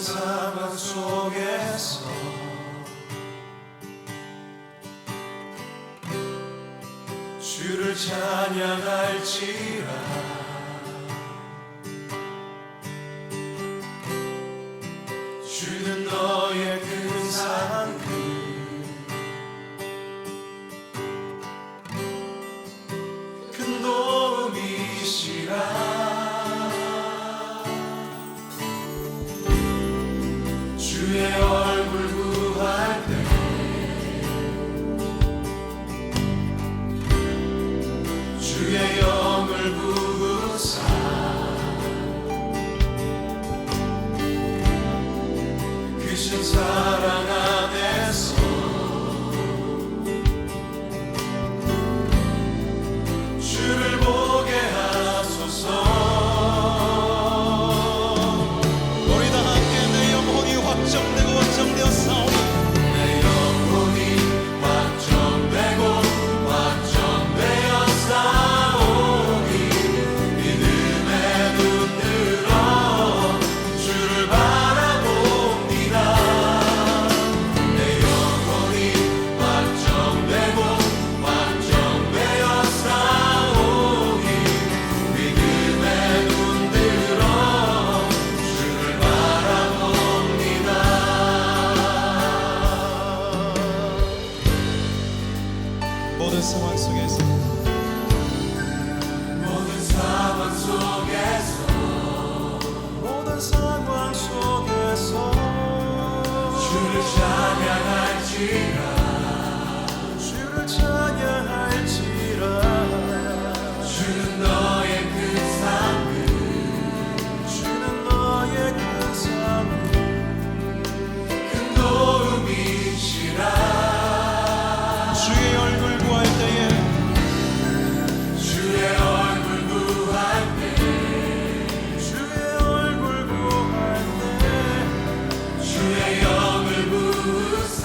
상황 속에서 주를 찬양할지라. 주는 너의 큰 사랑 큰 도움이시라. 주의 얼굴 구할 때 주의 영을 부으사 크신 사랑 안에서 주를 보게 하소서. 우리 다 함께 내 영혼이 확정되고 확정되었사오니 내 영혼이 확정되고 확정되었사오니 믿음에 눈들어 주를 바라봅니다. 내 영혼이 확정되고 확정되었사오니 믿음에 눈들어 주를 바라봅니다. 모든 상황 속에서 모든 상황 속에서 모든 상황 속에서 주를 찬양할지라. 주를 찬양할지라. 주는 너의 큰 상급 주는 너의 큰 상급 큰 도움이시라. 주의 얼굴 구할 때에 주의 얼굴 구할 때 주의 얼굴 구할 때 주의 영을 부으사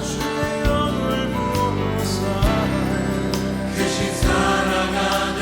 주의 영을 부으사 크신 사랑 안에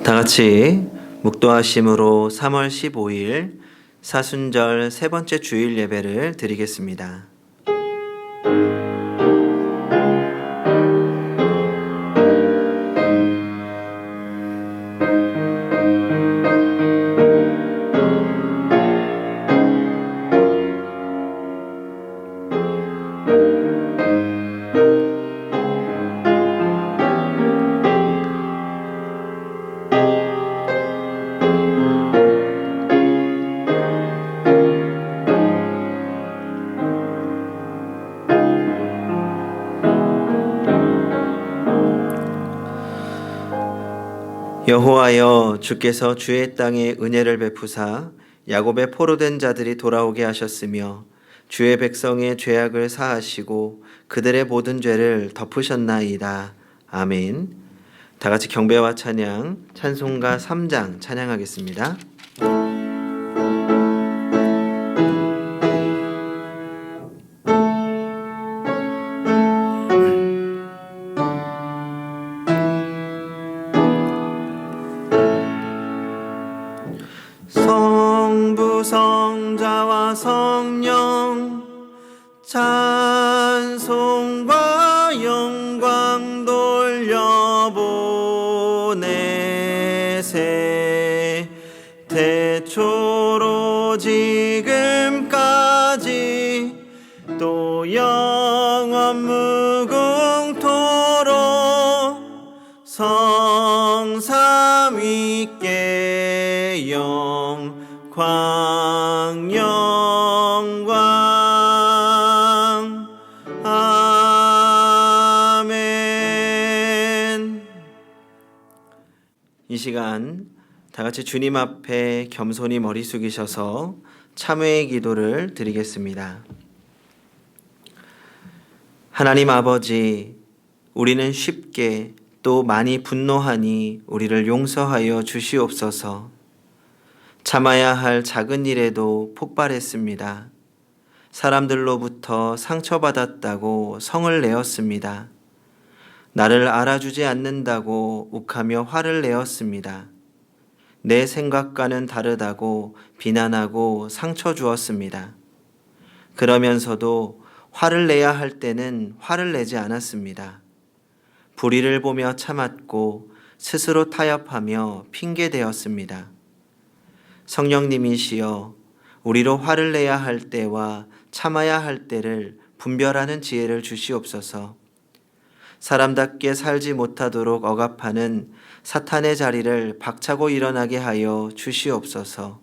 다 같이 묵도하심으로 3월 15일 사순절 세 번째 주일 예배를 드리겠습니다. 여호와여, 주께서 주의 땅에 은혜를 베푸사 야곱의 포로된 자들이 돌아오게 하셨으며 주의 백성의 죄악을 사하시고 그들의 모든 죄를 덮으셨나이다. 아멘. 다 같이 경배와 찬양, 찬송가 3장 찬양하겠습니다. 성부 성자와 성령 찬송과 영광 돌려보내세 태초로 지금까지 또 영원 무궁토록 성삼위께 영광 아멘. 이 시간 다 같이 주님 앞에 겸손히 머리 숙이셔서 참회의 기도를 드리겠습니다. 하나님 아버지, 우리는 쉽게 또 많이 분노하니 우리를 용서하여 주시옵소서. 참아야 할 작은 일에도 폭발했습니다. 사람들로부터 상처받았다고 성을 내었습니다. 나를 알아주지 않는다고 욱하며 화를 내었습니다. 내 생각과는 다르다고 비난하고 상처 주었습니다. 그러면서도 화를 내야 할 때는 화를 내지 않았습니다. 불의를 보며 참았고 스스로 타협하며 핑계대었습니다. 성령님이시여, 우리로 화를 내야 할 때와 참아야 할 때를 분별하는 지혜를 주시옵소서. 사람답게 살지 못하도록 억압하는 사탄의 자리를 박차고 일어나게 하여 주시옵소서.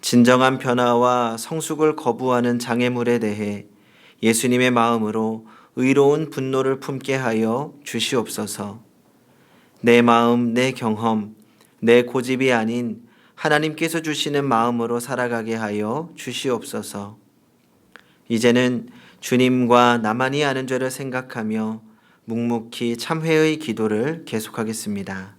진정한 변화와 성숙을 거부하는 장애물에 대해 예수님의 마음으로 의로운 분노를 품게 하여 주시옵소서. 내 마음, 내 경험, 내 고집이 아닌 하나님께서 주시는 마음으로 살아가게 하여 주시옵소서. 이제는 주님과 나만이 아는 죄를 생각하며 묵묵히 참회의 기도를 계속하겠습니다.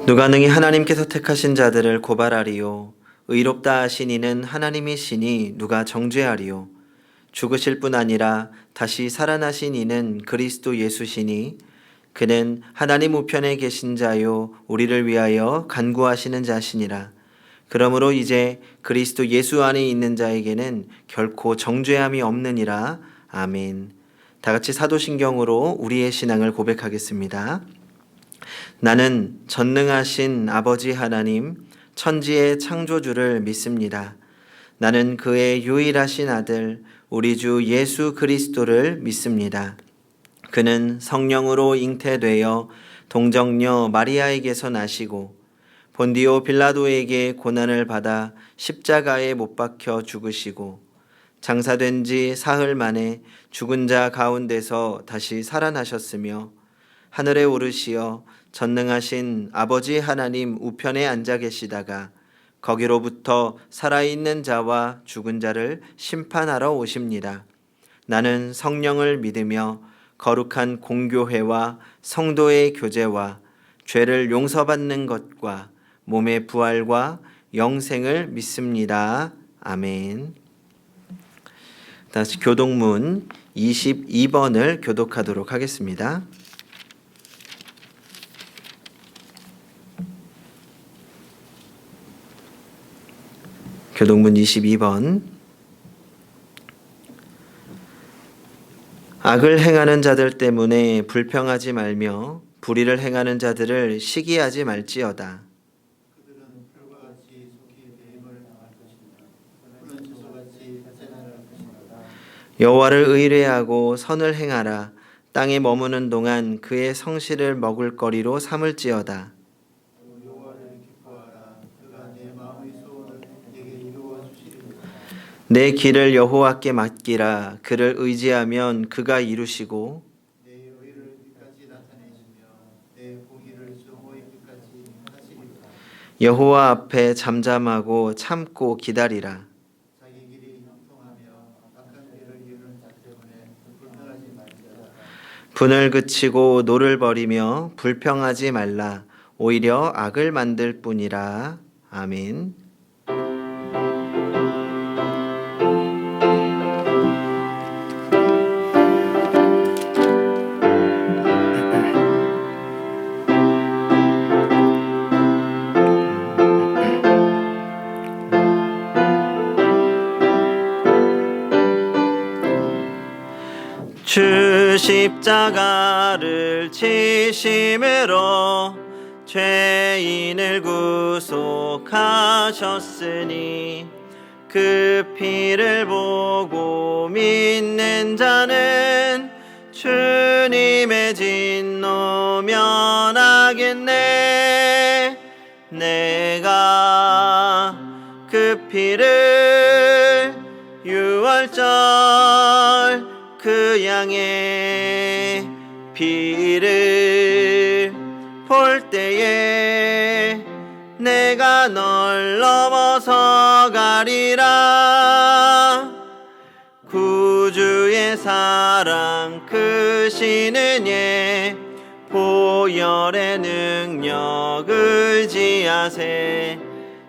누가 능히 하나님께서 택하신 자들을 고발하리요 의롭다 하신 이는 하나님이시니 누가 정죄하리요 죽으실 뿐 아니라 다시 살아나신 이는 그리스도 예수시니 그는 하나님 우편에 계신 자요 우리를 위하여 간구하시는 자시니라. 그러므로 이제 그리스도 예수 안에 있는 자에게는 결코 정죄함이 없느니라. 아멘. 다 같이 사도신경으로 우리의 신앙을 고백하겠습니다. 나는 전능하신 아버지 하나님, 천지의 창조주를 믿습니다. 나는 그의 유일하신 아들, 우리 주 예수 그리스도를 믿습니다. 그는 성령으로 잉태되어 동정녀 마리아에게서 나시고 본디오 빌라도에게 고난을 받아 십자가에 못 박혀 죽으시고 장사된 지 사흘 만에 죽은 자 가운데서 다시 살아나셨으며 하늘에 오르시어 전능하신 아버지 하나님 우편에 앉아 계시다가 거기로부터 살아있는 자와 죽은 자를 심판하러 오십니다. 나는 성령을 믿으며 거룩한 공교회와 성도의 교제와 죄를 용서받는 것과 몸의 부활과 영생을 믿습니다. 아멘. 다시 교독문 22번을 교독하도록 하겠습니다. 교독문 22번. 악을 행하는 자들 때문에 불평하지 말며 불의를 행하는 자들을 시기하지 말지어다. 그들은 풀과 같이 속히 배임을 당할 것이다. 푸른 채소같이 자생할 것이다. 여호와를 의뢰하고 선을 행하라. 땅에 머무는 동안 그의 성실을 먹을거리로 삼을지어다. 여호와를 기뻐하라. 그가 내 마음의 소원을 내게 이루어 주시리로다. 내 길을 여호와께 맡기라. 그를 의지하면 그가 이루시고 내 의를 끝까지 나타내시며 내 공의를 정오의 끝까지 하시리로다. 여호와 앞에 잠잠하고 참고 기다리라. 자기 길이 형통하며 악한 길을 이루는 자 때문에 불평하지 말지어다. 분을 그치고 노를 버리며 불평하지 말라. 오히려 악을 만들 뿐이라. 아멘. 주 십자가를 지심으로 죄인을 구속하셨으니 그 피를 보고 믿는 자는 주님의 진노 면하겠네. 내가 그 피를 유월절 그 양의 피를 볼 때에 내가 널 넘어서 가리라. 구주의 사랑 크시는 예 보혈의 능력을 지하세.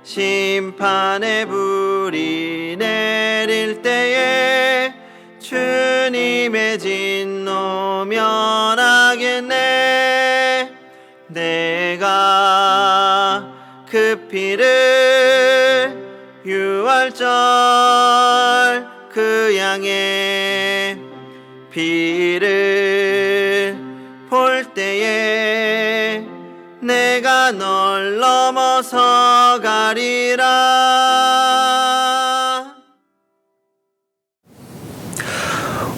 심판의 불이 내릴 때에 주님의 진노 면하겠네. 내가 그 피를 유월절 그 양의 피를 볼 때에 내가 널 넘어서 가리라.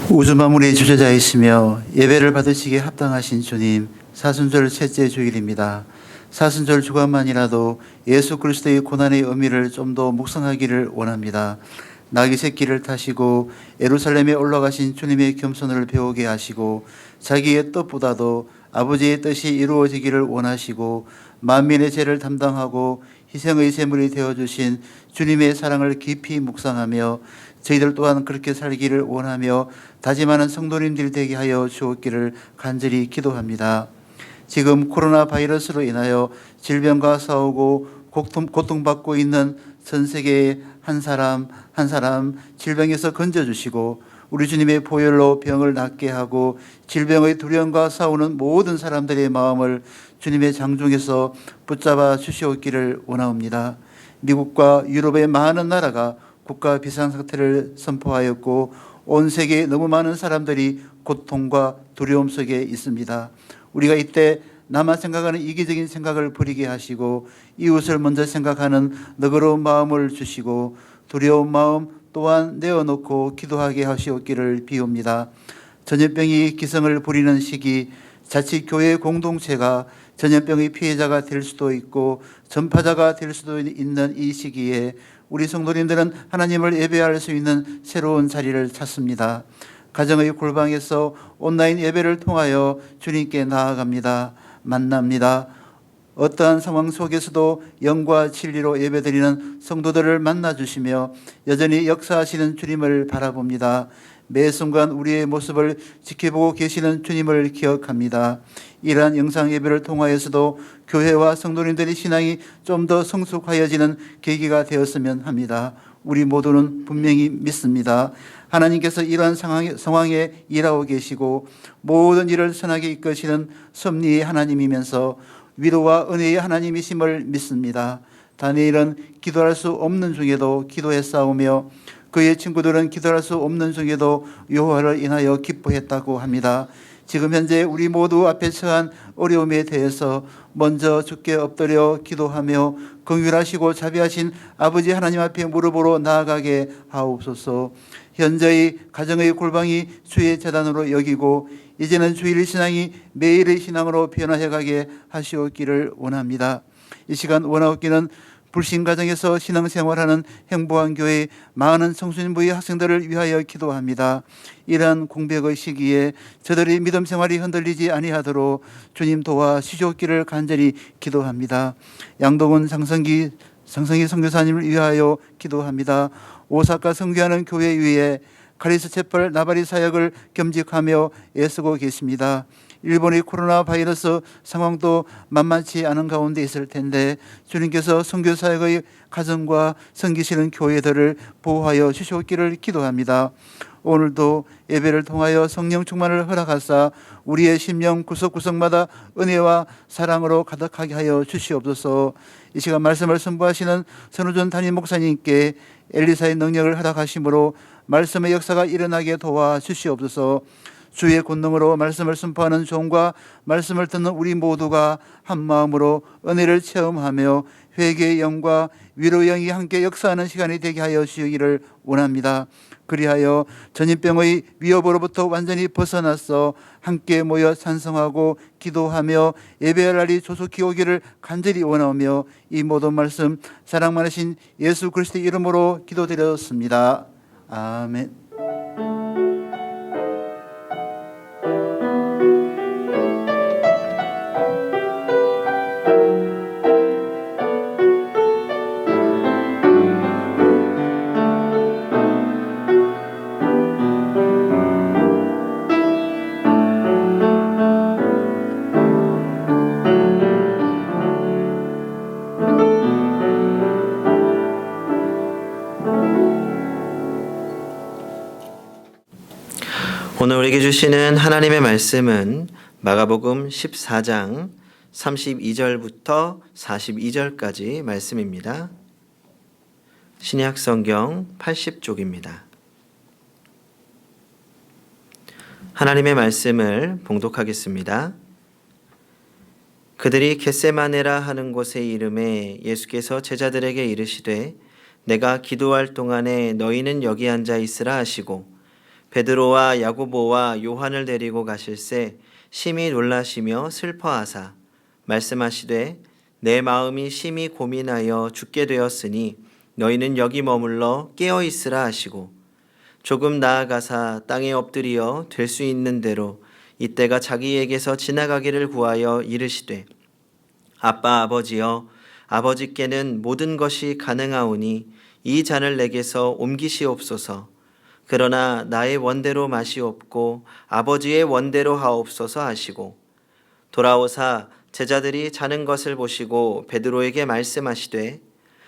우주 만물의 주재자이시며 예배를 받으시기에 합당하신 주님, 사순절 셋째 주일입니다. 사순절 주간만이라도 예수 그리스도의 고난의 의미를 좀 더 묵상하기를 원합니다. 나귀 새끼를 타시고 예루살렘에 올라가신 주님의 겸손을 배우게 하시고 자기의 뜻보다도 아버지의 뜻이 이루어지기를 원하시고 만민의 죄를 담당하고 희생의 제물이 되어주신 주님의 사랑을 깊이 묵상하며 저희들 또한 그렇게 살기를 원하며 다짐하는 성도님들 되게 하여 주옵기를 간절히 기도합니다. 지금 코로나 바이러스로 인하여 질병과 싸우고 고통받고 있는 전 세계의 한 사람 한 사람 질병에서 건져주시고 우리 주님의 보혈로 병을 낫게 하고 질병의 두려움과 싸우는 모든 사람들의 마음을 주님의 장중에서 붙잡아 주시옵기를 원하옵니다. 미국과 유럽의 많은 나라가 국가 비상사태를 선포하였고 온 세계에 너무 많은 사람들이 고통과 두려움 속에 있습니다. 우리가 이때 나만 생각하는 이기적인 생각을 버리게 하시고 이웃을 먼저 생각하는 너그러운 마음을 주시고 두려운 마음 또한 내어놓고 기도하게 하시옵기를 비옵니다. 전염병이 기승을 부리는 시기 자칫 교회 공동체가 전염병의 피해자가 될 수도 있고 전파자가 될 수도 있는 이 시기에 우리 성도님들은 하나님을 예배할 수 있는 새로운 자리를 찾습니다. 가정의 골방에서 온라인 예배를 통하여 주님께 나아갑니다. 만납니다. 어떠한 상황 속에서도 영과 진리로 예배드리는 성도들을 만나주시며 여전히 역사하시는 주님을 바라봅니다. 매 순간 우리의 모습을 지켜보고 계시는 주님을 기억합니다. 이러한 영상 예배를 통하여서도 교회와 성도님들의 신앙이 좀 더 성숙하여지는 계기가 되었으면 합니다. 우리 모두는 분명히 믿습니다. 하나님께서 이러한 상황에 일하고 계시고 모든 일을 선하게 이끄시는 섭리의 하나님이면서 위로와 은혜의 하나님이심을 믿습니다. 다니엘은 기도할 수 없는 중에도 기도해 싸우며 그의 친구들은 기도할 수 없는 중에도 여호와를 인하여 기뻐했다고 합니다. 지금 현재 우리 모두 앞에 처한 어려움에 대해서 먼저 주께 엎드려 기도하며 긍휼하시고 자비하신 아버지 하나님 앞에 무릎으로 나아가게 하옵소서. 현재의 가정의 골방이 주의 재단으로 여기고 이제는 주일 신앙이 매일의 신앙으로 변화해가게 하시옵기를 원합니다. 이 시간 원하옵기는 불신 가정에서 신앙생활하는 행복한 교회 많은 성수님부의 학생들을 위하여 기도합니다. 이러한 공백의 시기에 저들의 믿음 생활이 흔들리지 아니하도록 주님 도와 주시옵기를 간절히 기도합니다. 양동은 상성기 선교사님을 위하여 기도합니다. 오사카 선교하는 교회 위에 카리스 채플 나바리 사역을 겸직하며 애쓰고 계십니다. 일본의 코로나 바이러스 상황도 만만치 않은 가운데 있을 텐데 주님께서 선교 사역의 가정과 섬기시는 교회들을 보호하여 주시옵기를 기도합니다. 오늘도 예배를 통하여 성령 충만을 허락하사 우리의 심령 구석구석마다 은혜와 사랑으로 가득하게 하여 주시옵소서. 이 시간 말씀을 선포하시는 선우전 담임 목사님께 엘리사의 능력을 허락하심으로 말씀의 역사가 일어나게 도와 주시옵소서. 주의 권능으로 말씀을 선포하는 종과 말씀을 듣는 우리 모두가 한 마음으로 은혜를 체험하며 회개의 영과 위로의 영이 함께 역사하는 시간이 되게 하여 주시기를 원합니다. 그리하여 전염병의 위협으로부터 완전히 벗어나서 함께 모여 찬송하고 기도하며 예배할 날이 조속히 오기를 간절히 원하며 이 모든 말씀 사랑 많으신 예수 그리스도의 이름으로 기도드렸습니다. 아멘. 오늘 우리에게 주시는 하나님의 말씀은 마가복음 14장 32절부터 42절까지 말씀입니다. 신약 성경 80쪽입니다. 하나님의 말씀을 봉독하겠습니다. 그들이 겟세마네라 하는 곳에 이름에 예수께서 제자들에게 이르시되 내가 기도할 동안에 너희는 여기 앉아 있으라 하시고 베드로와 야고보와 요한을 데리고 가실새 심히 놀라시며 슬퍼하사 말씀하시되 내 마음이 심히 고민하여 죽게 되었으니 너희는 여기 머물러 깨어 있으라 하시고 조금 나아가사 땅에 엎드리어 될 수 있는 대로 이때가 자기에게서 지나가기를 구하여 이르시되 아빠 아버지여 아버지께는 모든 것이 가능하오니 이 잔을 내게서 옮기시옵소서. 그러나 나의 원대로 마시옵고 아버지의 원대로 하옵소서 하시고 돌아오사 제자들이 자는 것을 보시고 베드로에게 말씀하시되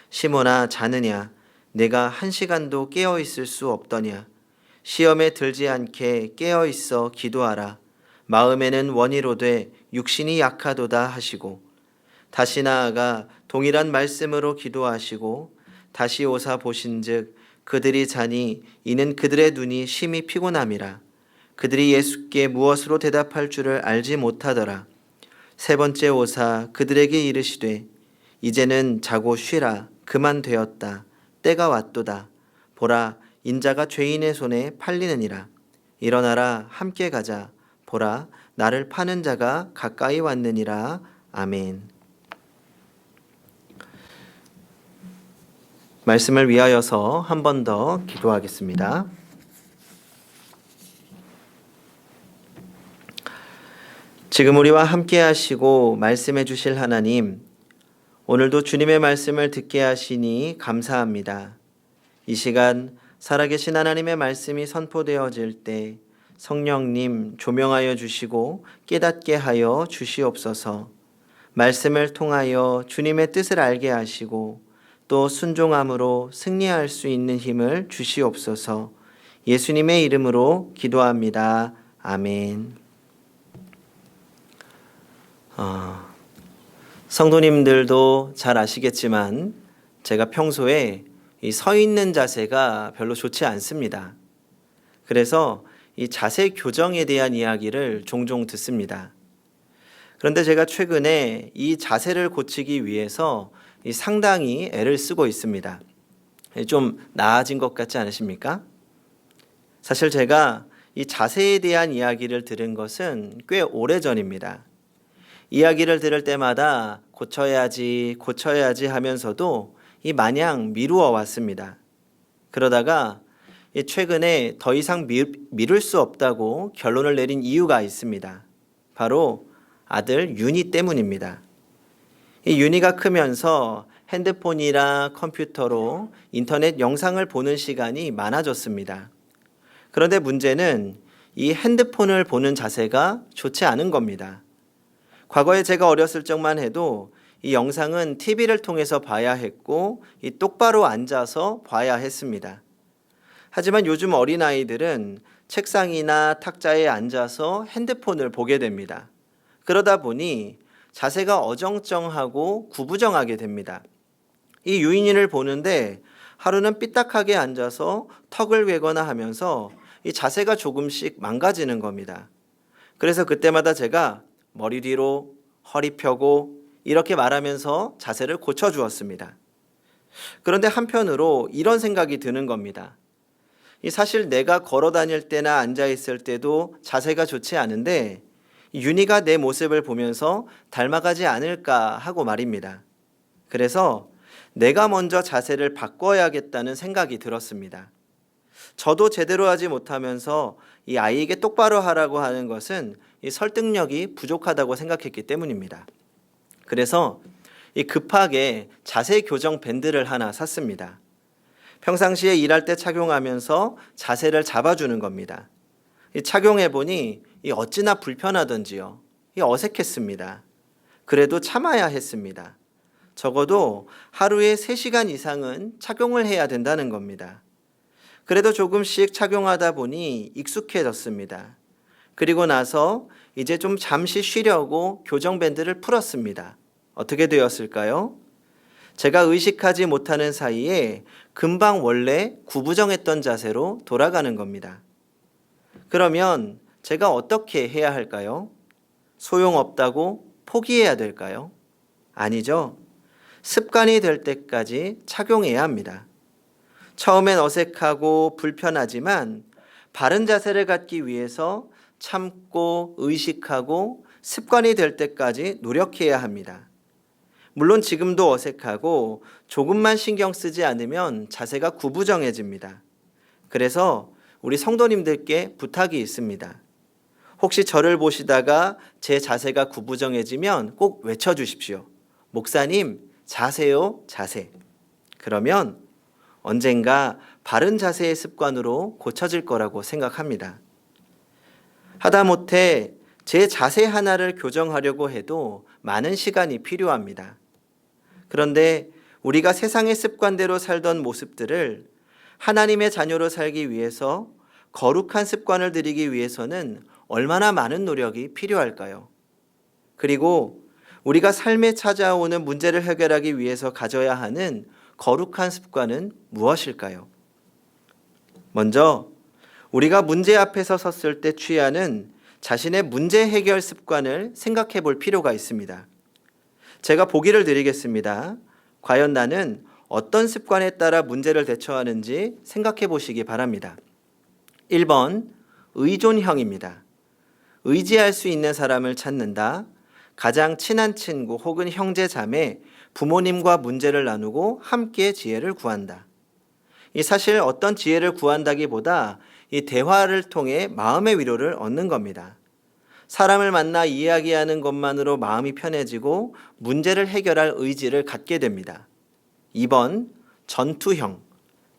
시몬아 자느냐 내가 1시간도 깨어 있을 수 없더냐 시험에 들지 않게 깨어 있어 기도하라. 마음에는 원이로되 육신이 약하도다 하시고 다시 나아가 동일한 말씀으로 기도하시고 다시 오사 보신즉 그들이 자니 이는 그들의 눈이 심히 피곤함이라. 그들이 예수께 무엇으로 대답할 줄을 알지 못하더라. 세 번째 오사 그들에게 이르시되 이제는 자고 쉬라. 그만 되었다. 때가 왔도다. 보라 인자가 죄인의 손에 팔리느니라. 일어나라 함께 가자. 보라 나를 파는 자가 가까이 왔느니라. 아멘. 말씀을 위하여서 한 번 더 기도하겠습니다. 지금 우리와 함께 하시고 말씀해 주실 하나님, 오늘도 주님의 말씀을 듣게 하시니 감사합니다. 이 시간 살아계신 하나님의 말씀이 선포되어질 때 성령님 조명하여 주시고 깨닫게 하여 주시옵소서. 말씀을 통하여 주님의 뜻을 알게 하시고 또 순종함으로 승리할 수 있는 힘을 주시옵소서. 예수님의 이름으로 기도합니다. 아멘. 성도님들도 잘 아시겠지만 제가 평소에 이 서 있는 자세가 별로 좋지 않습니다. 그래서 이 자세 교정에 대한 이야기를 종종 듣습니다. 그런데 제가 최근에 이 자세를 고치기 위해서 상당히 애를 쓰고 있습니다. 좀 나아진 것 같지 않으십니까? 사실 제가 이 자세에 대한 이야기를 들은 것은 꽤 오래전입니다. 이야기를 들을 때마다 고쳐야지 하면서도 이 마냥 미루어 왔습니다. 그러다가 최근에 더 이상 미룰 수 없다고 결론을 내린 이유가 있습니다. 바로 아들 윤희 때문입니다. 이 윤희가 크면서 핸드폰이나 컴퓨터로 인터넷 영상을 보는 시간이 많아졌습니다. 그런데 문제는 이 핸드폰을 보는 자세가 좋지 않은 겁니다. 과거에 제가 어렸을 적만 해도 이 영상은 TV를 통해서 봐야 했고 이 똑바로 앉아서 봐야 했습니다. 하지만 요즘 어린아이들은 책상이나 탁자에 앉아서 핸드폰을 보게 됩니다. 그러다 보니 자세가 어정쩡하고 구부정하게 됩니다. 이 유인이를 보는데 하루는 삐딱하게 앉아서 턱을 괴거나 하면서 이 자세가 조금씩 망가지는 겁니다. 그래서 그때마다 제가 머리 뒤로 허리 펴고 이렇게 말하면서 자세를 고쳐주었습니다. 그런데 한편으로 이런 생각이 드는 겁니다. 사실 내가 걸어 다닐 때나 앉아 있을 때도 자세가 좋지 않은데 윤희가 내 모습을 보면서 닮아가지 않을까 하고 말입니다. 그래서 내가 먼저 자세를 바꿔야겠다는 생각이 들었습니다. 저도 제대로 하지 못하면서 이 아이에게 똑바로 하라고 하는 것은 이 설득력이 부족하다고 생각했기 때문입니다. 그래서 이 급하게 자세 교정 밴드를 하나 샀습니다. 평상시에 일할 때 착용하면서 자세를 잡아주는 겁니다. 착용해보니 어찌나 불편하던지요. 어색했습니다. 그래도 참아야 했습니다. 적어도 하루에 3시간 이상은 착용을 해야 된다는 겁니다. 그래도 조금씩 착용하다 보니 익숙해졌습니다. 그리고 나서 이제 좀 잠시 쉬려고 교정 밴드를 풀었습니다. 어떻게 되었을까요? 제가 의식하지 못하는 사이에 금방 원래 구부정했던 자세로 돌아가는 겁니다. 그러면 제가 어떻게 해야 할까요? 소용없다고 포기해야 될까요? 아니죠. 습관이 될 때까지 착용해야 합니다. 처음엔 어색하고 불편하지만 바른 자세를 갖기 위해서 참고 의식하고 습관이 될 때까지 노력해야 합니다. 물론 지금도 어색하고 조금만 신경 쓰지 않으면 자세가 구부정해집니다. 그래서 우리 성도님들께 부탁이 있습니다. 혹시 저를 보시다가 제 자세가 구부정해지면 꼭 외쳐주십시오. 목사님, 자세요, 자세. 그러면 언젠가 바른 자세의 습관으로 고쳐질 거라고 생각합니다. 하다못해 제 자세 하나를 교정하려고 해도 많은 시간이 필요합니다. 그런데 우리가 세상의 습관대로 살던 모습들을 하나님의 자녀로 살기 위해서 거룩한 습관을 들이기 위해서는 얼마나 많은 노력이 필요할까요? 그리고 우리가 삶에 찾아오는 문제를 해결하기 위해서 가져야 하는 거룩한 습관은 무엇일까요? 먼저 우리가 문제 앞에서 섰을 때 취하는 자신의 문제 해결 습관을 생각해 볼 필요가 있습니다. 제가 보기를 드리겠습니다. 과연 나는 어떤 습관에 따라 문제를 대처하는지 생각해 보시기 바랍니다. 1번, 의존형입니다. 의지할 수 있는 사람을 찾는다. 가장 친한 친구 혹은 형제 자매, 부모님과 문제를 나누고 함께 지혜를 구한다. 이 사실 어떤 지혜를 구한다기보다 이 대화를 통해 마음의 위로를 얻는 겁니다. 사람을 만나 이야기하는 것만으로 마음이 편해지고 문제를 해결할 의지를 갖게 됩니다. 2번, 전투형.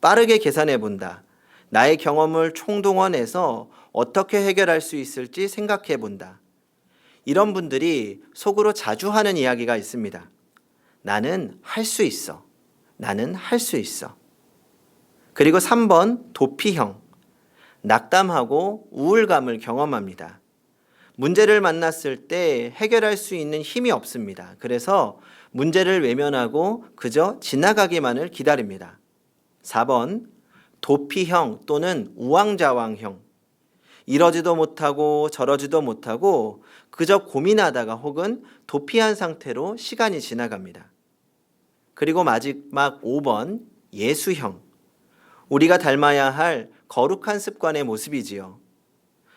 빠르게 계산해 본다. 나의 경험을 총동원해서 어떻게 해결할 수 있을지 생각해 본다. 이런 분들이 속으로 자주 하는 이야기가 있습니다. 나는 할 수 있어. 나는 할 수 있어. 그리고 3번, 도피형. 낙담하고 우울감을 경험합니다. 문제를 만났을 때 해결할 수 있는 힘이 없습니다. 그래서 문제를 외면하고 그저 지나가기만을 기다립니다. 4번, 도피형 또는 우왕좌왕형. 이러지도 못하고 저러지도 못하고 그저 고민하다가 혹은 도피한 상태로 시간이 지나갑니다. 그리고 마지막 5번, 예수형. 우리가 닮아야 할 거룩한 습관의 모습이지요.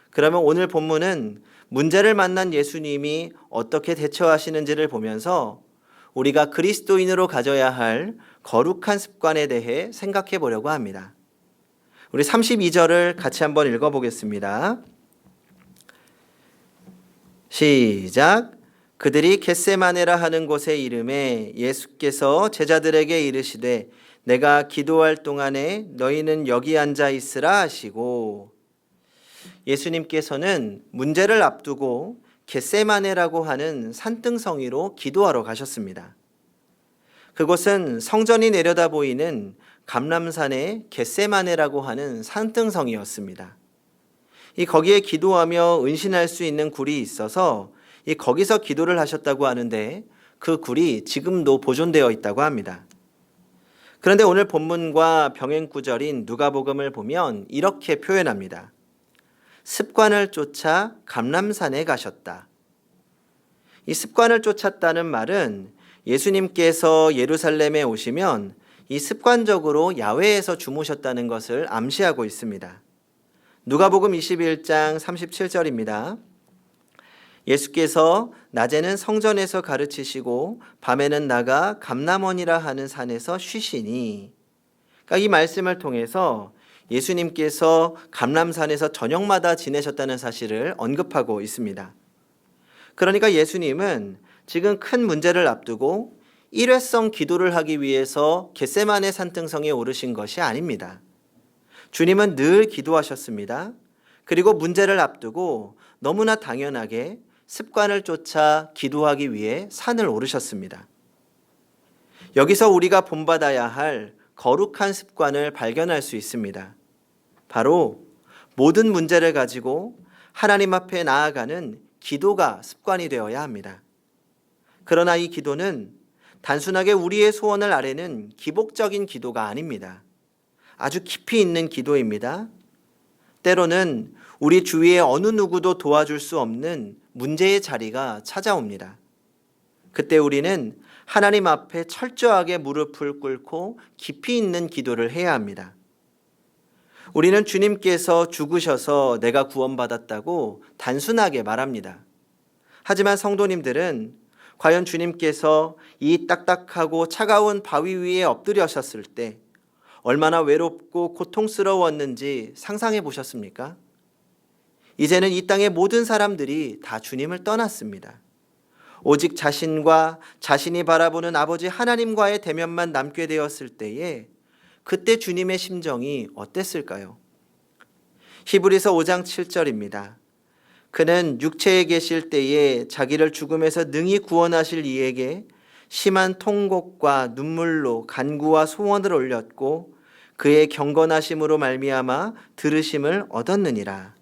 그러면 오늘 본문은 문제를 만난 예수님이 어떻게 대처하시는지를 보면서 우리가 그리스도인으로 가져야 할 거룩한 습관에 대해 생각해 보려고 합니다. 우리 32절을 같이 한번 읽어보겠습니다. 시작. 그들이 겟세마네라 하는 곳에 이름에 예수께서 제자들에게 이르시되 내가 기도할 동안에 너희는 여기 앉아 있으라 하시고, 예수님께서는 문제를 앞두고 겟세마네라고 하는 산등성이로 기도하러 가셨습니다. 그곳은 성전이 내려다 보이는 감람산의 겟세마네라고 하는 산등성이었습니다. 거기에 기도하며 은신할 수 있는 굴이 있어서 거기서 기도를 하셨다고 하는데 그 굴이 지금도 보존되어 있다고 합니다. 그런데 오늘 본문과 병행 구절인 누가복음을 보면 이렇게 표현합니다. 습관을 쫓아 감람산에 가셨다. 이 습관을 쫓았다는 말은 예수님께서 예루살렘에 오시면 이 습관적으로 야외에서 주무셨다는 것을 암시하고 있습니다. 누가복음 21장 37절입니다. 예수께서 낮에는 성전에서 가르치시고 밤에는 나가 감람원이라 하는 산에서 쉬시니. 그러니까 이 말씀을 통해서 예수님께서 감람산에서 저녁마다 지내셨다는 사실을 언급하고 있습니다. 그러니까 예수님은 지금 큰 문제를 앞두고 일회성 기도를 하기 위해서 겟세마네 산등성에 오르신 것이 아닙니다. 주님은 늘 기도하셨습니다. 그리고 문제를 앞두고 너무나 당연하게 습관을 쫓아 기도하기 위해 산을 오르셨습니다. 여기서 우리가 본받아야 할 거룩한 습관을 발견할 수 있습니다. 바로 모든 문제를 가지고 하나님 앞에 나아가는 기도가 습관이 되어야 합니다. 그러나 이 기도는 단순하게 우리의 소원을 아뢰는 기복적인 기도가 아닙니다. 아주 깊이 있는 기도입니다. 때로는 우리 주위에 어느 누구도 도와줄 수 없는 문제의 자리가 찾아옵니다. 그때 우리는 하나님 앞에 철저하게 무릎을 꿇고 깊이 있는 기도를 해야 합니다. 우리는 주님께서 죽으셔서 내가 구원받았다고 단순하게 말합니다. 하지만 성도님들은 과연 주님께서 이 딱딱하고 차가운 바위 위에 엎드려셨을 때 얼마나 외롭고 고통스러웠는지 상상해 보셨습니까? 이제는 이 땅의 모든 사람들이 다 주님을 떠났습니다. 오직 자신과 자신이 바라보는 아버지 하나님과의 대면만 남게 되었을 때에 그때 주님의 심정이 어땠을까요? 히브리서 5장 7절입니다. 그는 육체에 계실 때에 자기를 죽음에서 능히 구원하실 이에게 심한 통곡과 눈물로 간구와 소원을 올렸고 그의 경건하심으로 말미암아 들으심을 얻었느니라.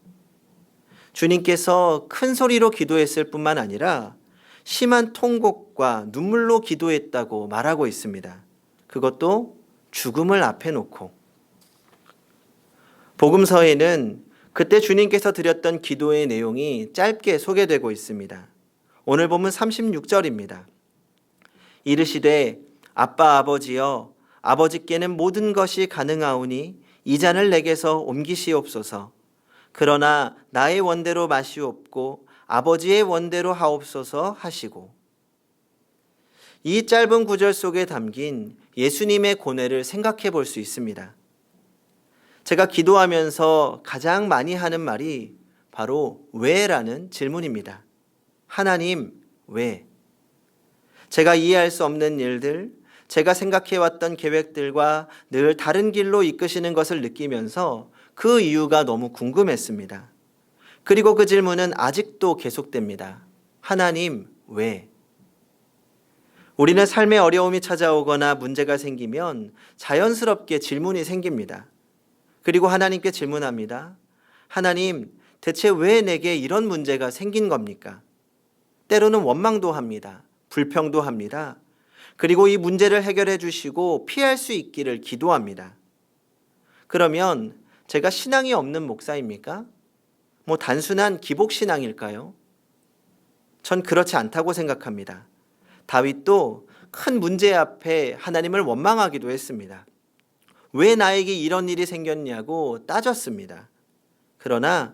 주님께서 큰 소리로 기도했을 뿐만 아니라 심한 통곡과 눈물로 기도했다고 말하고 있습니다. 그것도 죽음을 앞에 놓고. 복음서에는 그때 주님께서 드렸던 기도의 내용이 짧게 소개되고 있습니다. 오늘 본문 36절입니다. 이르시되 아빠 아버지여 아버지께는 모든 것이 가능하오니 이 잔을 내게서 옮기시옵소서. 그러나 나의 원대로 마시옵고 아버지의 원대로 하옵소서 하시고. 이 짧은 구절 속에 담긴 예수님의 고뇌를 생각해 볼 수 있습니다. 제가 기도하면서 가장 많이 하는 말이 바로 왜라는 질문입니다. 하나님, 왜? 제가 이해할 수 없는 일들, 제가 생각해왔던 계획들과 늘 다른 길로 이끄시는 것을 느끼면서 그 이유가 너무 궁금했습니다. 그리고 그 질문은 아직도 계속됩니다. 하나님, 왜? 우리는 삶에 어려움이 찾아오거나 문제가 생기면 자연스럽게 질문이 생깁니다. 그리고 하나님께 질문합니다. 하나님, 대체 왜 내게 이런 문제가 생긴 겁니까? 때로는 원망도 합니다. 불평도 합니다. 그리고 이 문제를 해결해 주시고 피할 수 있기를 기도합니다. 그러면 제가 신앙이 없는 목사입니까? 단순한 기복신앙일까요? 전 그렇지 않다고 생각합니다. 다윗도 큰 문제 앞에 하나님을 원망하기도 했습니다. 왜 나에게 이런 일이 생겼냐고 따졌습니다. 그러나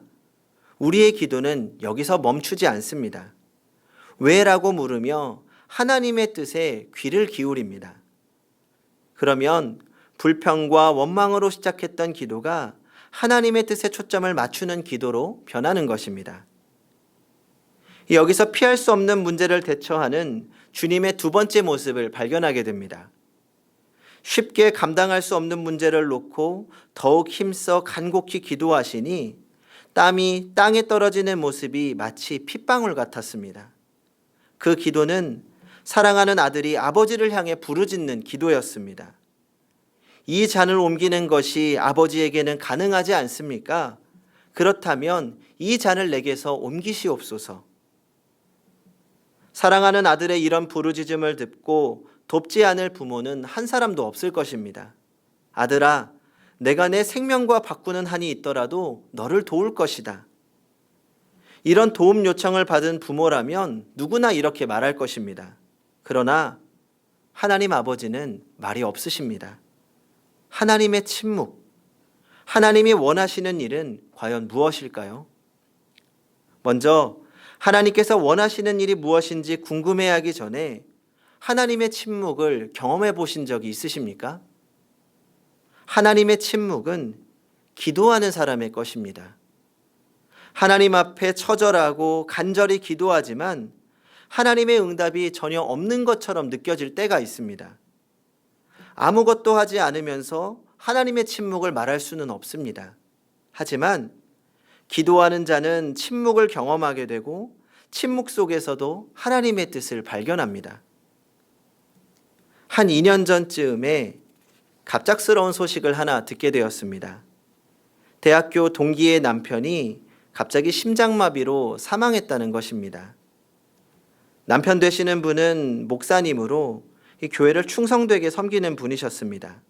우리의 기도는 여기서 멈추지 않습니다. 왜라고 물으며 하나님의 뜻에 귀를 기울입니다. 그러면 불평과 원망으로 시작했던 기도가 하나님의 뜻에 초점을 맞추는 기도로 변하는 것입니다. 여기서 피할 수 없는 문제를 대처하는 주님의 두 번째 모습을 발견하게 됩니다. 쉽게 감당할 수 없는 문제를 놓고 더욱 힘써 간곡히 기도하시니 땀이 땅에 떨어지는 모습이 마치 핏방울 같았습니다. 그 기도는 사랑하는 아들이 아버지를 향해 부르짖는 기도였습니다. 이 잔을 옮기는 것이 아버지에게는 가능하지 않습니까? 그렇다면 이 잔을 내게서 옮기시옵소서. 사랑하는 아들의 이런 부르짖음을 듣고 돕지 않을 부모는 한 사람도 없을 것입니다. 아들아, 내가 내 생명과 바꾸는 한이 있더라도 너를 도울 것이다. 이런 도움 요청을 받은 부모라면 누구나 이렇게 말할 것입니다. 그러나 하나님 아버지는 말이 없으십니다. 하나님의 침묵, 하나님이 원하시는 일은 과연 무엇일까요? 먼저 하나님께서 원하시는 일이 무엇인지 궁금해하기 전에 하나님의 침묵을 경험해 보신 적이 있으십니까? 하나님의 침묵은 기도하는 사람의 것입니다. 하나님 앞에 처절하고 간절히 기도하지만 하나님의 응답이 전혀 없는 것처럼 느껴질 때가 있습니다. 아무것도 하지 않으면서 하나님의 침묵을 말할 수는 없습니다. 하지만 기도하는 자는 침묵을 경험하게 되고 침묵 속에서도 하나님의 뜻을 발견합니다. 한 2년 전쯤에 갑작스러운 소식을 하나 듣게 되었습니다. 대학교 동기의 남편이 갑자기 심장마비로 사망했다는 것입니다. 남편 되시는 분은 목사님으로 이 교회를 충성되게 섬기는 분이셨습니다.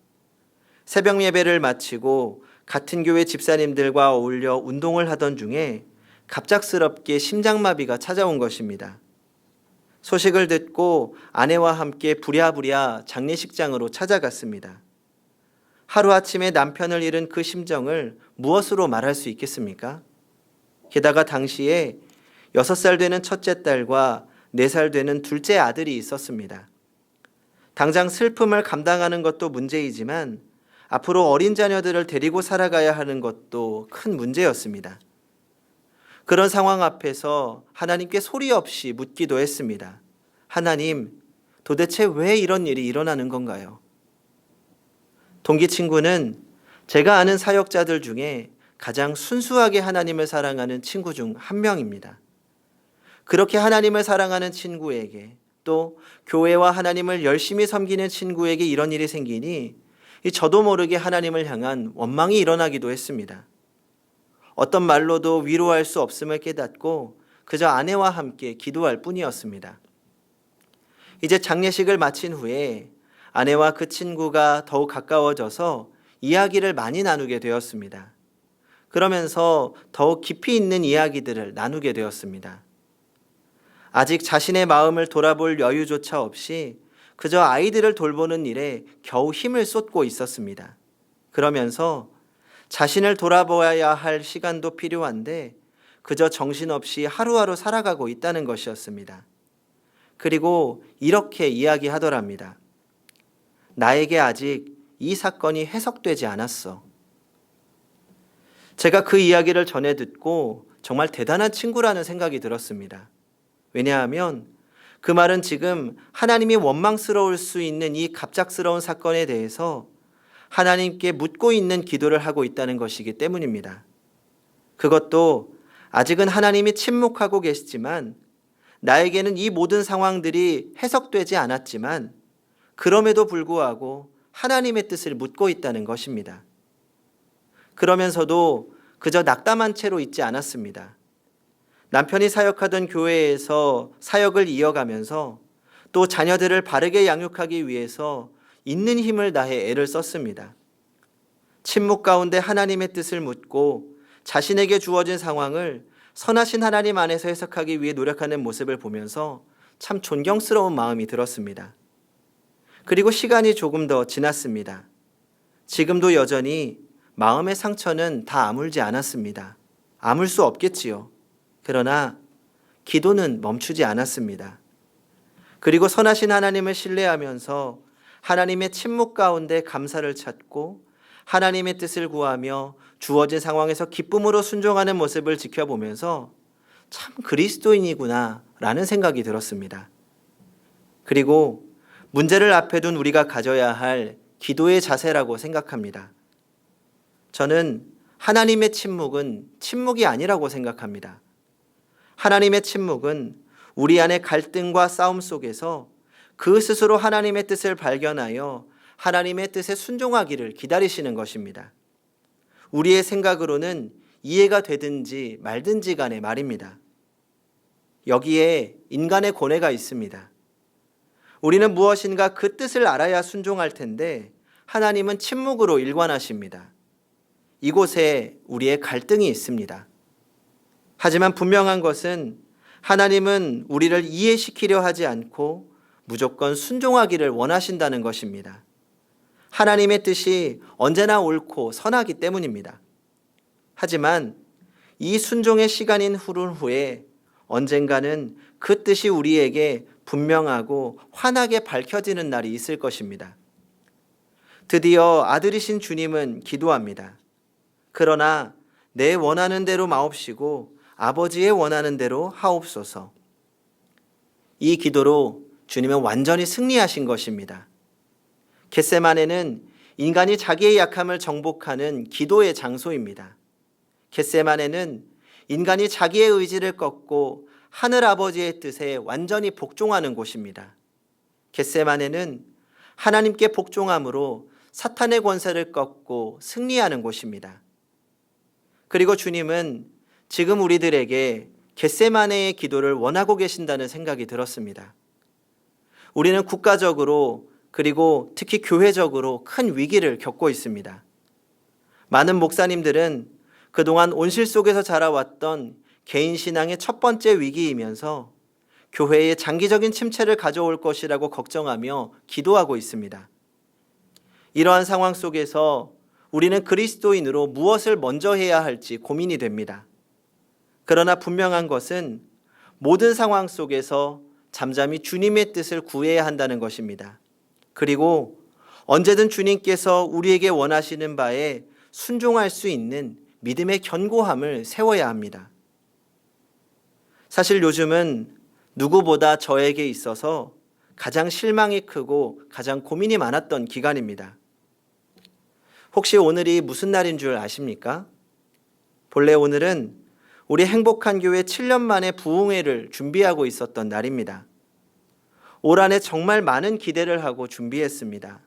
새벽 예배를 마치고 같은 교회 집사님들과 어울려 운동을 하던 중에 갑작스럽게 심장마비가 찾아온 것입니다. 소식을 듣고 아내와 함께 부랴부랴 장례식장으로 찾아갔습니다. 하루아침에 남편을 잃은 그 심정을 무엇으로 말할 수 있겠습니까? 게다가 당시에 6살 되는 첫째 딸과 4살 되는 둘째 아들이 있었습니다. 당장 슬픔을 감당하는 것도 문제이지만 앞으로 어린 자녀들을 데리고 살아가야 하는 것도 큰 문제였습니다. 그런 상황 앞에서 하나님께 소리 없이 묻기도 했습니다. 하나님, 도대체 왜 이런 일이 일어나는 건가요? 동기 친구는 제가 아는 사역자들 중에 가장 순수하게 하나님을 사랑하는 친구 중 한 명입니다. 그렇게 하나님을 사랑하는 친구에게 또 교회와 하나님을 열심히 섬기는 친구에게 이런 일이 생기니 저도 모르게 하나님을 향한 원망이 일어나기도 했습니다. 어떤 말로도 위로할 수 없음을 깨닫고 그저 아내와 함께 기도할 뿐이었습니다. 이제 장례식을 마친 후에 아내와 그 친구가 더욱 가까워져서 이야기를 많이 나누게 되었습니다. 그러면서 더욱 깊이 있는 이야기들을 나누게 되었습니다. 아직 자신의 마음을 돌아볼 여유조차 없이 그저 아이들을 돌보는 일에 겨우 힘을 쏟고 있었습니다. 그러면서 자신을 돌아보아야 할 시간도 필요한데 그저 정신없이 하루하루 살아가고 있다는 것이었습니다. 그리고 이렇게 이야기하더랍니다. 나에게 아직 이 사건이 해석되지 않았어. 제가 그 이야기를 전해 듣고 정말 대단한 친구라는 생각이 들었습니다. 왜냐하면 그 말은 지금 하나님이 원망스러울 수 있는 이 갑작스러운 사건에 대해서 하나님께 묻고 있는 기도를 하고 있다는 것이기 때문입니다. 그것도 아직은 하나님이 침묵하고 계시지만 나에게는 이 모든 상황들이 해석되지 않았지만 그럼에도 불구하고 하나님의 뜻을 묻고 있다는 것입니다. 그러면서도 그저 낙담한 채로 있지 않았습니다. 남편이 사역하던 교회에서 사역을 이어가면서 또 자녀들을 바르게 양육하기 위해서 있는 힘을 다해 애를 썼습니다. 침묵 가운데 하나님의 뜻을 묻고 자신에게 주어진 상황을 선하신 하나님 안에서 해석하기 위해 노력하는 모습을 보면서 참 존경스러운 마음이 들었습니다. 그리고 시간이 조금 더 지났습니다. 지금도 여전히 마음의 상처는 다 아물지 않았습니다. 아물 수 없겠지요. 그러나 기도는 멈추지 않았습니다. 그리고 선하신 하나님을 신뢰하면서 하나님의 침묵 가운데 감사를 찾고 하나님의 뜻을 구하며 주어진 상황에서 기쁨으로 순종하는 모습을 지켜보면서 참 그리스도인이구나 라는 생각이 들었습니다. 그리고 문제를 앞에 둔 우리가 가져야 할 기도의 자세라고 생각합니다. 저는 하나님의 침묵은 침묵이 아니라고 생각합니다. 하나님의 침묵은 우리 안의 갈등과 싸움 속에서 그 스스로 하나님의 뜻을 발견하여 하나님의 뜻에 순종하기를 기다리시는 것입니다. 우리의 생각으로는 이해가 되든지 말든지 간의 말입니다. 여기에 인간의 고뇌가 있습니다. 우리는 무엇인가 그 뜻을 알아야 순종할 텐데 하나님은 침묵으로 일관하십니다. 이곳에 우리의 갈등이 있습니다. 하지만 분명한 것은 하나님은 우리를 이해시키려 하지 않고 무조건 순종하기를 원하신다는 것입니다. 하나님의 뜻이 언제나 옳고 선하기 때문입니다. 하지만 이 순종의 시간인 흐른 후에 언젠가는 그 뜻이 우리에게 분명하고 환하게 밝혀지는 날이 있을 것입니다. 드디어 아들이신 주님은 기도합니다. 그러나 내 원하는 대로 마옵시고 아버지의 원하는 대로 하옵소서. 이 기도로 주님은 완전히 승리하신 것입니다. 겟세마네는 인간이 자기의 약함을 정복하는 기도의 장소입니다. 겟세마네는 인간이 자기의 의지를 꺾고 하늘 아버지의 뜻에 완전히 복종하는 곳입니다. 겟세마네는 하나님께 복종함으로 사탄의 권세를 꺾고 승리하는 곳입니다. 그리고 주님은 지금 우리들에게 겟세마네의 기도를 원하고 계신다는 생각이 들었습니다. 우리는 국가적으로 그리고 특히 교회적으로 큰 위기를 겪고 있습니다. 많은 목사님들은 그동안 온실 속에서 자라왔던 개인 신앙의 첫 번째 위기이면서 교회의 장기적인 침체를 가져올 것이라고 걱정하며 기도하고 있습니다. 이러한 상황 속에서 우리는 그리스도인으로 무엇을 먼저 해야 할지 고민이 됩니다. 그러나 분명한 것은 모든 상황 속에서 잠잠히 주님의 뜻을 구해야 한다는 것입니다. 그리고 언제든 주님께서 우리에게 원하시는 바에 순종할 수 있는 믿음의 견고함을 세워야 합니다. 사실 요즘은 누구보다 저에게 있어서 가장 실망이 크고 가장 고민이 많았던 기간입니다. 혹시 오늘이 무슨 날인 줄 아십니까? 본래 오늘은 우리 행복한 교회 7년 만에 부흥회를 준비하고 있었던 날입니다. 올 한해 정말 많은 기대를 하고 준비했습니다.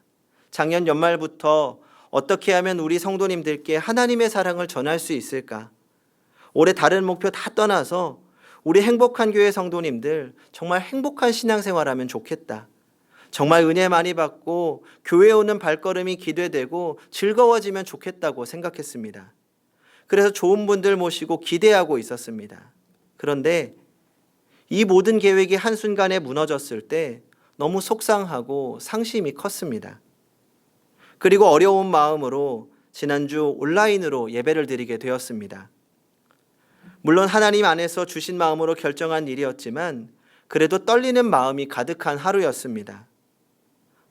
작년 연말부터 어떻게 하면 우리 성도님들께 하나님의 사랑을 전할 수 있을까? 올해 다른 목표 다 떠나서 우리 행복한 교회 성도님들 정말 행복한 신앙생활하면 좋겠다. 정말 은혜 많이 받고 교회에 오는 발걸음이 기대되고 즐거워지면 좋겠다고 생각했습니다. 그래서 좋은 분들 모시고 기대하고 있었습니다. 그런데 이 모든 계획이 한순간에 무너졌을 때 너무 속상하고 상심이 컸습니다. 그리고 어려운 마음으로 지난주 온라인으로 예배를 드리게 되었습니다. 물론 하나님 안에서 주신 마음으로 결정한 일이었지만 그래도 떨리는 마음이 가득한 하루였습니다.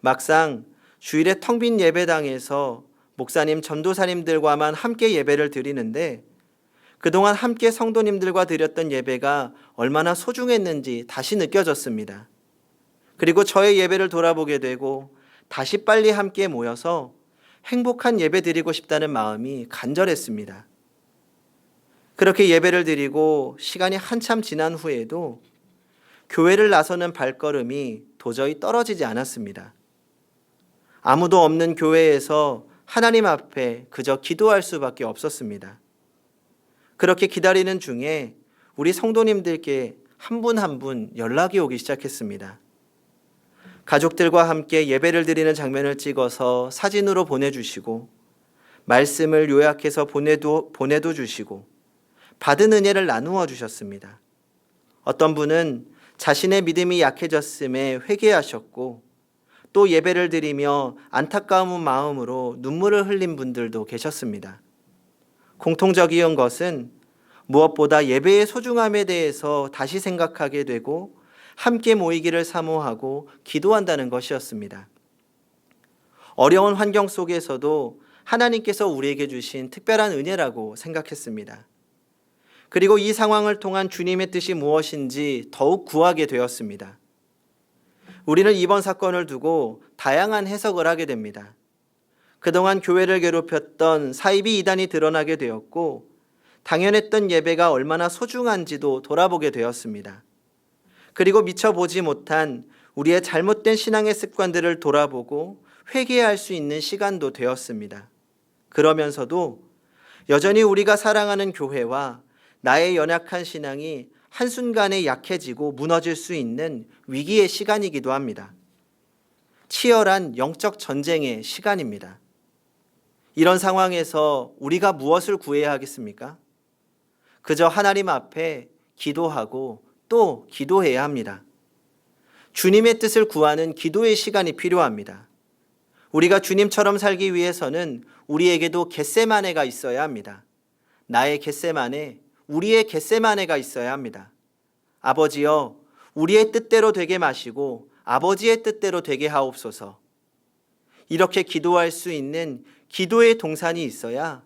막상 주일에 텅 빈 예배당에서 목사님, 전도사님들과만 함께 예배를 드리는데 그동안 함께 성도님들과 드렸던 예배가 얼마나 소중했는지 다시 느껴졌습니다. 그리고 저의 예배를 돌아보게 되고 다시 빨리 함께 모여서 행복한 예배 드리고 싶다는 마음이 간절했습니다. 그렇게 예배를 드리고 시간이 한참 지난 후에도 교회를 나서는 발걸음이 도저히 떨어지지 않았습니다. 아무도 없는 교회에서 하나님 앞에 그저 기도할 수밖에 없었습니다. 그렇게 기다리는 중에 우리 성도님들께 한 분 한 분 연락이 오기 시작했습니다. 가족들과 함께 예배를 드리는 장면을 찍어서 사진으로 보내주시고 말씀을 요약해서 보내도 주시고 받은 은혜를 나누어 주셨습니다. 어떤 분은 자신의 믿음이 약해졌음에 회개하셨고 또 예배를 드리며 안타까운 마음으로 눈물을 흘린 분들도 계셨습니다. 공통적이었던 것은 무엇보다 예배의 소중함에 대해서 다시 생각하게 되고 함께 모이기를 사모하고 기도한다는 것이었습니다. 어려운 환경 속에서도 하나님께서 우리에게 주신 특별한 은혜라고 생각했습니다. 그리고 이 상황을 통한 주님의 뜻이 무엇인지 더욱 구하게 되었습니다. 우리는 이번 사건을 두고 다양한 해석을 하게 됩니다. 그동안 교회를 괴롭혔던 사이비 이단이 드러나게 되었고 당연했던 예배가 얼마나 소중한지도 돌아보게 되었습니다. 그리고 미처 보지 못한 우리의 잘못된 신앙의 습관들을 돌아보고 회개할 수 있는 시간도 되었습니다. 그러면서도 여전히 우리가 사랑하는 교회와 나의 연약한 신앙이 한순간에 약해지고 무너질 수 있는 위기의 시간이기도 합니다. 치열한 영적 전쟁의 시간입니다. 이런 상황에서 우리가 무엇을 구해야 하겠습니까? 그저 하나님 앞에 기도하고 또 기도해야 합니다. 주님의 뜻을 구하는 기도의 시간이 필요합니다. 우리가 주님처럼 살기 위해서는 우리에게도 겟세마네가 있어야 합니다. 나의 겟세마네, 우리의 겟세마네가 있어야 합니다. 아버지여, 우리의 뜻대로 되게 마시고 아버지의 뜻대로 되게 하옵소서. 이렇게 기도할 수 있는 기도의 동산이 있어야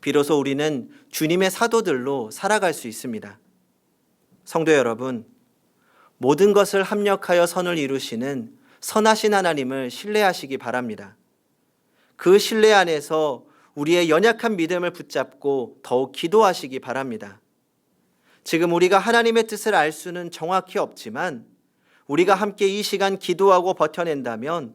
비로소 우리는 주님의 사도들로 살아갈 수 있습니다. 성도 여러분, 모든 것을 합력하여 선을 이루시는 선하신 하나님을 신뢰하시기 바랍니다. 그 신뢰 안에서 우리의 연약한 믿음을 붙잡고 더욱 기도하시기 바랍니다. 지금 우리가 하나님의 뜻을 알 수는 정확히 없지만 우리가 함께 이 시간 기도하고 버텨낸다면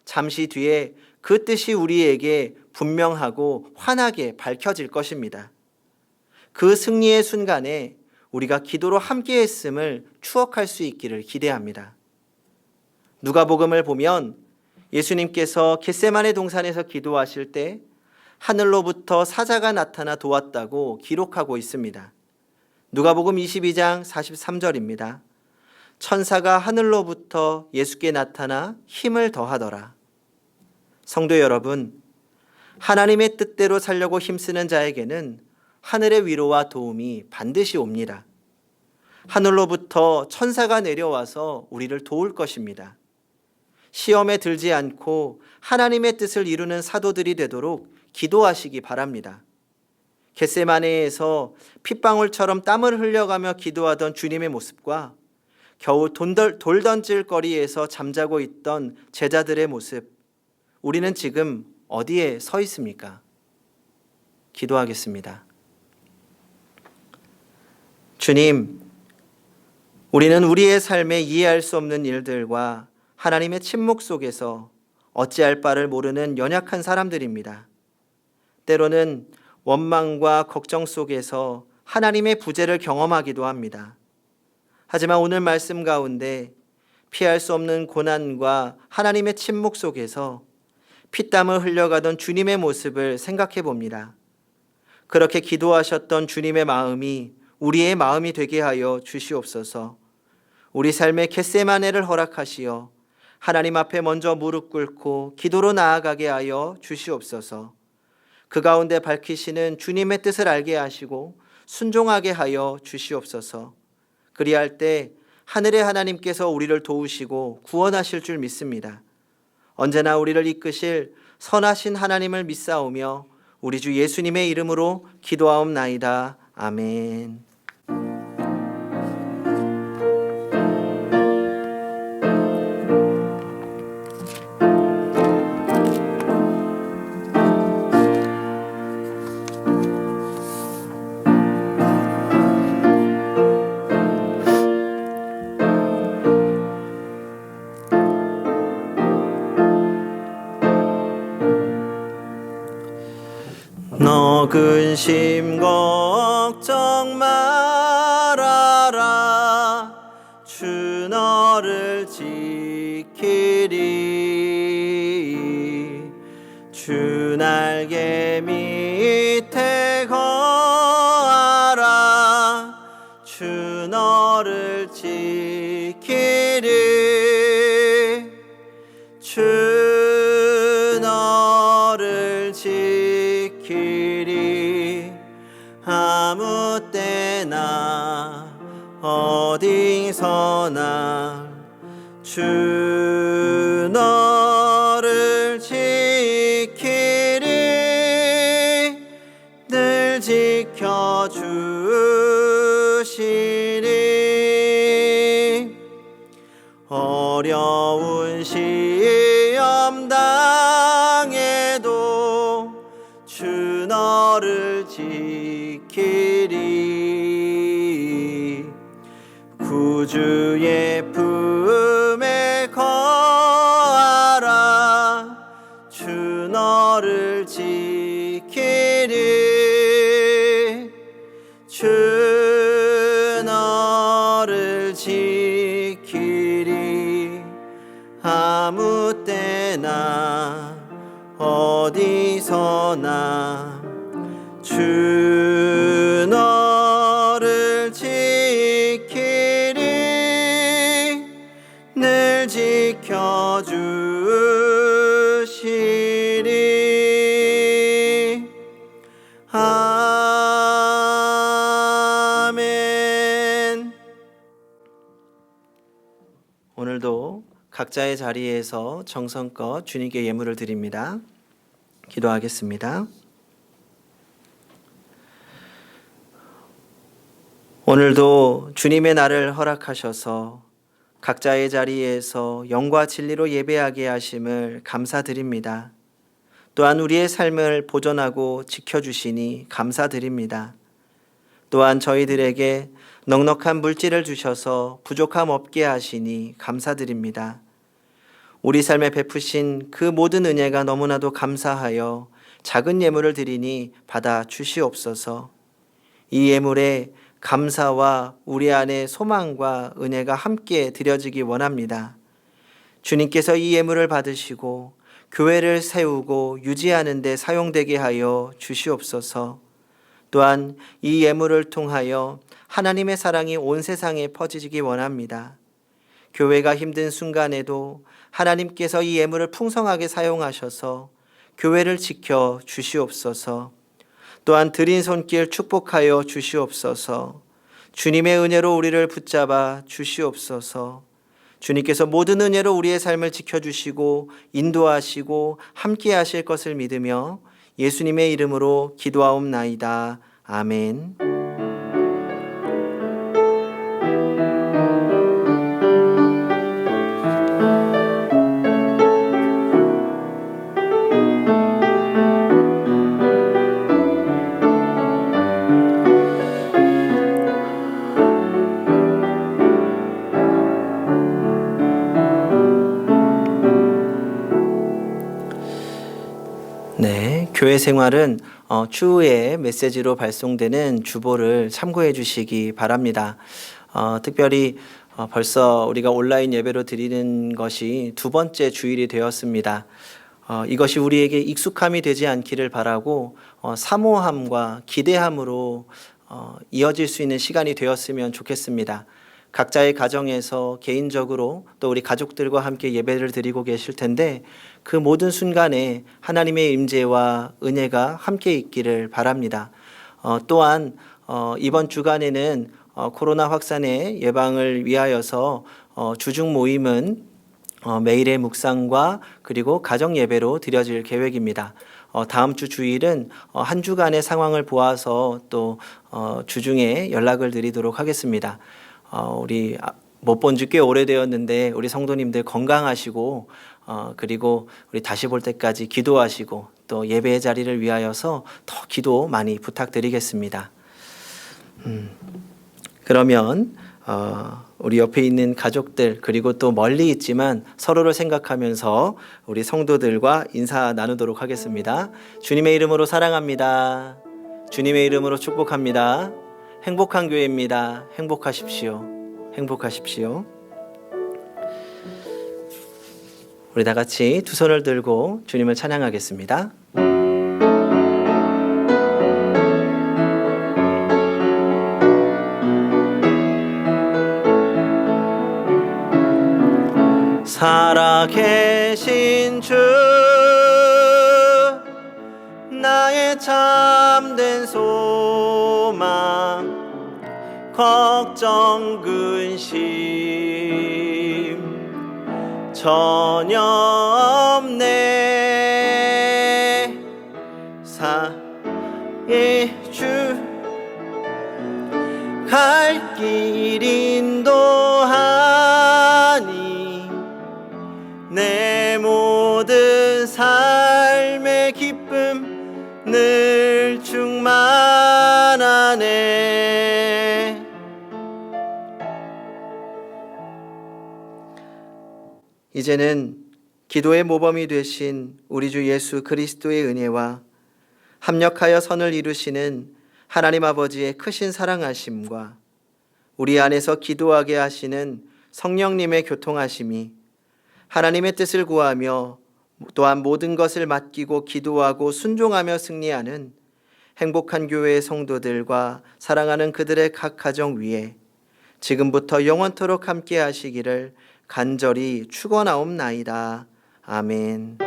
잠시 뒤에 그 뜻이 우리에게 분명하고 환하게 밝혀질 것입니다. 그 승리의 순간에 우리가 기도로 함께 했음을 추억할 수 있기를 기대합니다. 누가복음을 보면 예수님께서 겟세마네 동산에서 기도하실 때 하늘로부터 사자가 나타나 도왔다고 기록하고 있습니다. 누가복음 22장 43절입니다. 천사가 하늘로부터 예수께 나타나 힘을 더하더라. 성도 여러분, 하나님의 뜻대로 살려고 힘쓰는 자에게는 하늘의 위로와 도움이 반드시 옵니다. 하늘로부터 천사가 내려와서 우리를 도울 것입니다. 시험에 들지 않고 하나님의 뜻을 이루는 사도들이 되도록 기도하시기 바랍니다. 겟세마네에서 핏방울처럼 땀을 흘려가며 기도하던 주님의 모습과 겨우 돌 던질 거리에서 잠자고 있던 제자들의 모습, 우리는 지금 어디에 서 있습니까? 기도하겠습니다. 주님, 우리는 우리의 삶에 이해할 수 없는 일들과 하나님의 침묵 속에서 어찌할 바를 모르는 연약한 사람들입니다. 때로는 원망과 걱정 속에서 하나님의 부재를 경험하기도 합니다. 하지만 오늘 말씀 가운데 피할 수 없는 고난과 하나님의 침묵 속에서 피땀을 흘려가던 주님의 모습을 생각해 봅니다. 그렇게 기도하셨던 주님의 마음이 우리의 마음이 되게 하여 주시옵소서. 우리 삶의 겟세마네를 허락하시어 하나님 앞에 먼저 무릎 꿇고 기도로 나아가게 하여 주시옵소서. 그 가운데 밝히시는 주님의 뜻을 알게 하시고 순종하게 하여 주시옵소서. 그리할 때 하늘의 하나님께서 우리를 도우시고 구원하실 줄 믿습니다. 언제나 우리를 이끄실 선하신 하나님을 믿사오며 우리 주 예수님의 이름으로 기도하옵나이다. 아멘. 너 근심 걱정 말아라. 주 너를 지키리. 주 날개 밑에 거하라. 주 너를 지키리. 주 너를 지키리. 아무 때나 어디서나 주 너를 지키리. 늘 지켜주시리. 어려운 시험 당해도 주 너를 지키리. 구주의 품에 거하라. 주 너를 지키리. 주 너를 지키리. 아무 때나 어디서나 주 너를 지키리. 늘 지켜주시리. 아멘. 오늘도 각자의 자리에서 정성껏 주님께 예물을 드립니다. 기도하겠습니다. 오늘도 주님의 날을 허락하셔서 각자의 자리에서 영과 진리로 예배하게 하심을 감사드립니다. 또한 우리의 삶을 보존하고 지켜주시니 감사드립니다. 또한 저희들에게 넉넉한 물질을 주셔서 부족함 없게 하시니 감사드립니다. 우리 삶에 베푸신 그 모든 은혜가 너무나도 감사하여 작은 예물을 드리니 받아 주시옵소서. 이 예물에 감사와 우리 안에 소망과 은혜가 함께 드려지기 원합니다. 주님께서 이 예물을 받으시고 교회를 세우고 유지하는 데 사용되게 하여 주시옵소서. 또한 이 예물을 통하여 하나님의 사랑이 온 세상에 퍼지기 원합니다. 교회가 힘든 순간에도 하나님께서 이 예물을 풍성하게 사용하셔서 교회를 지켜 주시옵소서. 또한 드린 손길 축복하여 주시옵소서. 주님의 은혜로 우리를 붙잡아 주시옵소서. 주님께서 모든 은혜로 우리의 삶을 지켜주시고 인도하시고 함께 하실 것을 믿으며 예수님의 이름으로 기도하옵나이다. 아멘. 교회 생활은 추후에 메시지로 발송되는 주보를 참고해 주시기 바랍니다. 특별히 벌써 우리가 온라인 예배로 드리는 것이 두 번째 주일이 되었습니다. 이것이 우리에게 익숙함이 되지 않기를 바라고 사모함과 기대함으로 이어질 수 있는 시간이 되었으면 좋겠습니다. 각자의 가정에서 개인적으로 또 우리 가족들과 함께 예배를 드리고 계실 텐데 그 모든 순간에 하나님의 임재와 은혜가 함께 있기를 바랍니다. 또한 이번 주간에는 코로나 확산의 예방을 위하여서 주중 모임은 매일의 묵상과 그리고 가정 예배로 드려질 계획입니다. 다음 주 주일은 한 주간의 상황을 보아서 또 주중에 연락을 드리도록 하겠습니다. 우리 못 본 지 꽤 오래되었는데 우리 성도님들 건강하시고 그리고 우리 다시 볼 때까지 기도하시고 또 예배의 자리를 위하여서 더 기도 많이 부탁드리겠습니다. 그러면 우리 옆에 있는 가족들 그리고 또 멀리 있지만 서로를 생각하면서 우리 성도들과 인사 나누도록 하겠습니다. 주님의 이름으로 사랑합니다. 주님의 이름으로 축복합니다. 행복한 교회입니다. 행복하십시오. 행복하십시오. 우리 다 같이 두 손을 들고 주님을 찬양하겠습니다. 살아계신 주 나의 참된 소망 걱정 근심 전혀 없네 사의 주 갈 길 인도하니 내 모든 삶의 기쁨 늘 충만하네. 이제는 기도의 모범이 되신 우리 주 예수 그리스도의 은혜와 합력하여 선을 이루시는 하나님 아버지의 크신 사랑하심과 우리 안에서 기도하게 하시는 성령님의 교통하심이 하나님의 뜻을 구하며 또한 모든 것을 맡기고 기도하고 순종하며 승리하는 행복한 교회의 성도들과 사랑하는 그들의 각 가정 위에 지금부터 영원토록 함께 하시기를 간절히 축원하옵나이다. 아멘.